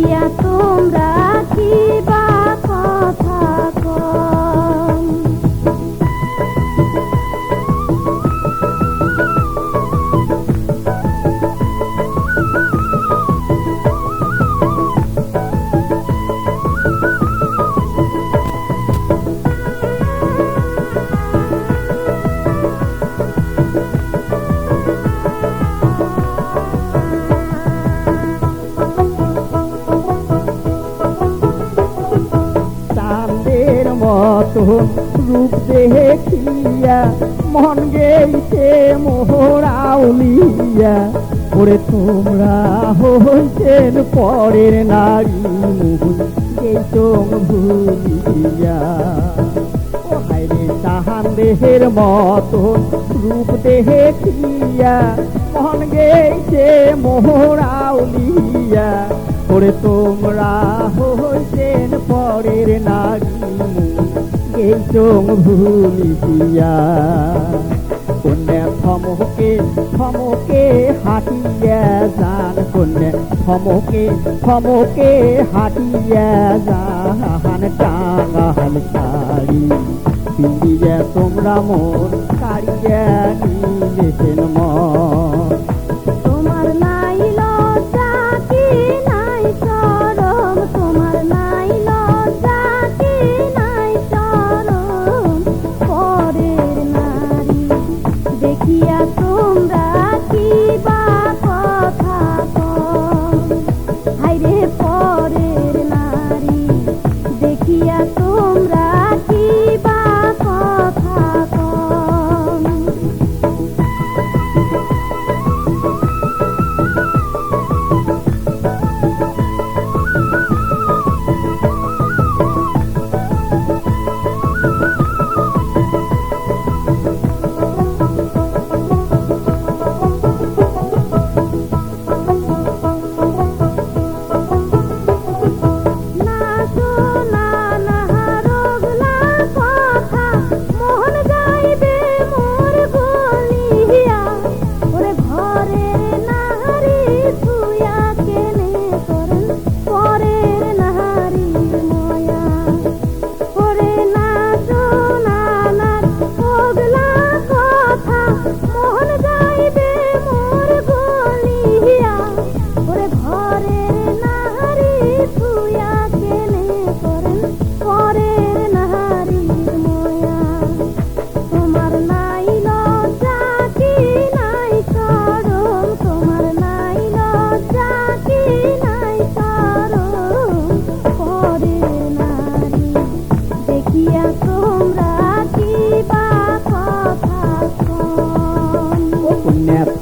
দেখিয়া তোমরা কি বা কথা কও। মতন রূপ দেখিয়া মন গেইছে মোহরাউলিয়া। ওরে তোমরা হইছেন পরের নারী মোহন গেইছো ভুলিয়া। ও হায়রে চাঁদের মতন রূপ দেখিয়া মন গেইছে মোহরাউলিয়া। ওরে তোমরা হইছেন পরের নারী গেইছো ভুলিয়া। কন্যা থমকে থমকে হাঁটিয়া যান, কন্যা থমকে থমকে হাঁটিয়া যান। টাঙ্গাল শাড়ি পিন্দিয়া তোমরা মন কাড়িয়া নিলেছেন মন। তোমার নাই লজ্জা কি নাই শরম, তোমার নাই লজ্জা কি নাই শরম। পরের নারী দেখিয়া তোমরা কি বা কথা কও। হায়রে পরের নারী দেখিয়া তোমরা কি বা কথা কও।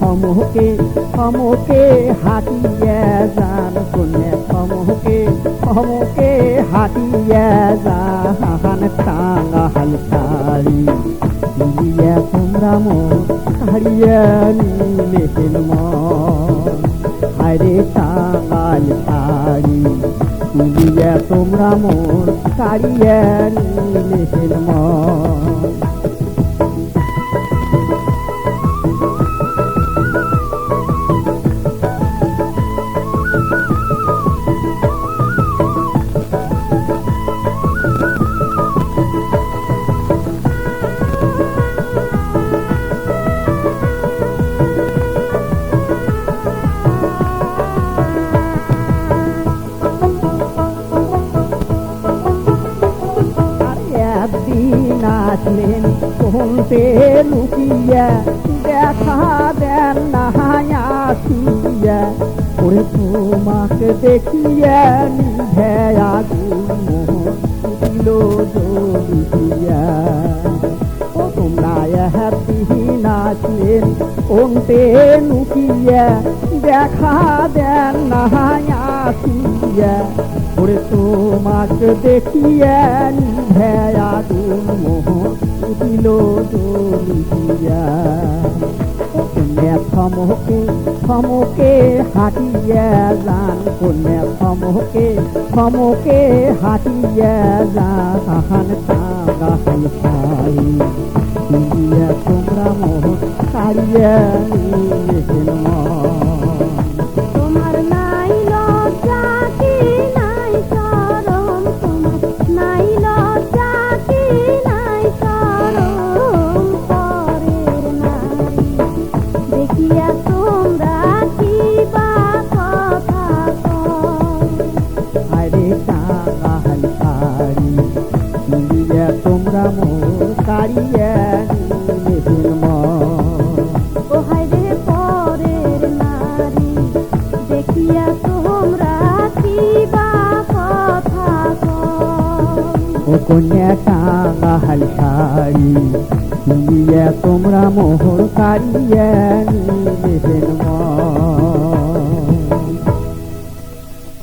থমকে থমকে হাঁটিয়া যান, কন্যা থমকে থমকে হাঁটিয়া যান। টাঙ্গাল শাড়ি পিন্দিয়া তোমরা মন কাড়িয়া নিলেছেন মন। হায়রে টাঙ্গাল শাড়ি পিন্দিয়া তোমরা মন কাড়িয়া নিলেছেন মন। আসলেন কোনতে লুকিয়া দেখা দেন না আসিয়া। ওরে তোমাকে দেখিয়া নিভে আগুন মোহন দিল জ্বলিয়া। ও তোমরা একদিন আসলেন কোনতে লুকিয়া দেখা দেন না আসিয়া। ওরে তোমাকে দেখিয়া নিভে আগুন মোহন দিল জ্বলিয়া। কন্যা থমকে থমকে হাঁটিয়া যান, কন্যা থমকে থমকে হাঁটিয়া যান। টাঙ্গাল শাড়ি পিন্দিয়া তোমরা মোহন কাড়িয়া নিলেছেন মন। তোমার নাই লজ্জা কি হায়রে টাঙ্গাইল শাড়ি নিয়ে তোমরা মোর কাড়িয়ে নিলেন মন। ও হায়রে পরের নারী দেখিয়া তোমরা কি বা কথা কও। ও কন্যা টাঙ্গাইল শাড়ি নিয়ে তোমরা মোহর কাড়িয়ে নিলেন